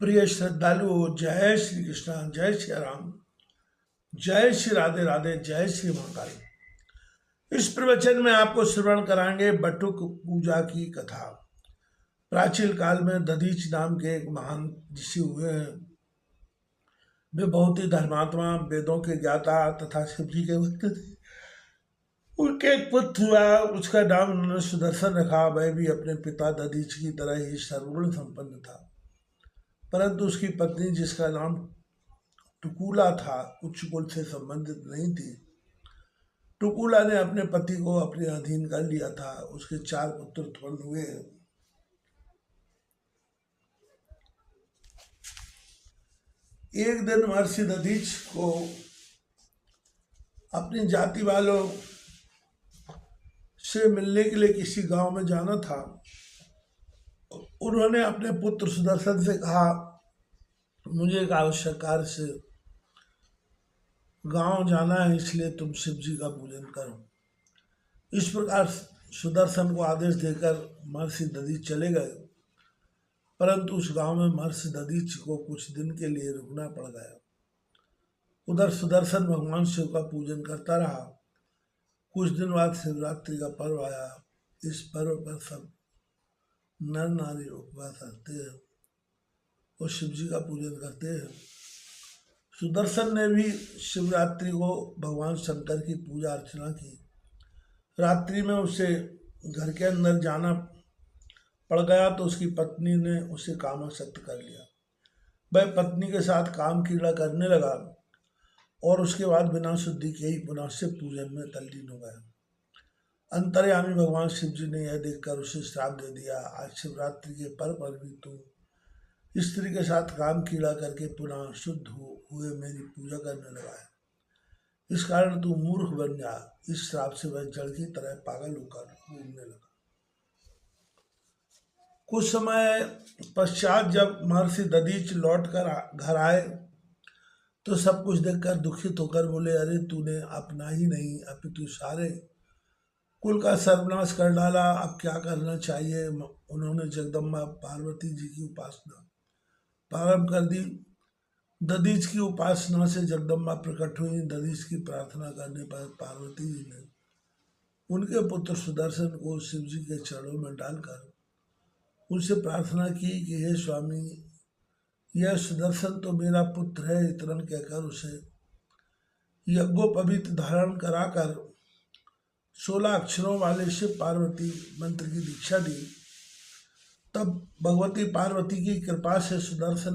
प्रिय श्रद्धालु, जय श्री कृष्ण, जय श्री राम, जय श्री राधे राधे, जय श्री महाकाल। इस प्रवचन में आपको श्रवण कराएंगे बटुक पूजा की कथा। प्राचीन काल में दधीच नाम के एक महान ऋषि हुए हैं। वे बहुत ही धर्मात्मा, वेदों के ज्ञाता तथा शिव जी के भक्त थे। उनके एक पुत्र हुआ, उसका नाम उन्होंने सुदर्शन रखा। वह भी अपने पिता दधीच की तरह ही सर्वगुण संपन्न था, परंतु उसकी पत्नी, जिसका नाम टुकुला था, उच्च कुल से संबंधित नहीं थी। टुकुला ने अपने पति को अपने अधीन कर लिया था। उसके 4 पुत्र उत्पन्न हुए। एक दिन महर्षि दधीच को अपनी जाति वालों से मिलने के लिए किसी गांव में जाना था। उन्होंने अपने पुत्र सुदर्शन से कहा, मुझे एक आवश्यक कार्य से गांव जाना है, इसलिए तुम शिव जी का पूजन करो। इस प्रकार सुदर्शन को आदेश देकर महर्षि दधीच चले गए, परंतु उस गांव में महर्षि दधीच को कुछ दिन के लिए रुकना पड़ गया। उधर सुदर्शन भगवान शिव का पूजन करता रहा। कुछ दिन बाद शिवरात्रि का पर्व आया। इस पर्व पर सब नर नारी उपवास रखते हैं और शिव जी का पूजन करते हैं। सुदर्शन ने भी शिवरात्रि को भगवान शंकर की पूजा अर्चना की। रात्रि में उसे घर के अंदर जाना पड़ गया तो उसकी पत्नी ने उसे कामासक्त कर लिया। वह पत्नी के साथ काम कीड़ा करने लगा और उसके बाद बिना शुद्धि के ही पुनः शिव पूजन में तल्लीन हो गया। अंतर्यामी भगवान शिव जी ने यह देखकर उसे श्राप दे दिया, आज शिवरात्रि के पर्व पर भी तू स्त्री के साथ काम कीड़ा करके पुनः शुद्ध हुए मेरी पूजा करने लगा है। इस कारण तू मूर्ख बन जा। इस श्राप से वह जड़ की तरह पागल होकर घूमने लगा। कुछ समय पश्चात जब महर्षि दधीच लौट कर घर आए तो सब कुछ देखकर दुखित होकर बोले, अरे तूने अपना ही नहीं अपितु सारे कुल का सर्वनाश कर डाला, अब क्या करना चाहिए। उन्होंने जगदम्बा पार्वती जी की उपासना प्रारंभ कर दी। दधीच की उपासना से जगदम्बा प्रकट हुई। दधीच की प्रार्थना करने पर पार्वती जी ने उनके पुत्र सुदर्शन को शिव जी के चरणों में डालकर उनसे प्रार्थना की कि हे स्वामी, यह सुदर्शन तो मेरा पुत्र है। इतना कहकर उसे यज्ञोपवीत धारण कराकर 16 अक्षरों वाले शिव पार्वती मंत्र की दीक्षा दी। तब भगवती पार्वती की कृपा से सुदर्शन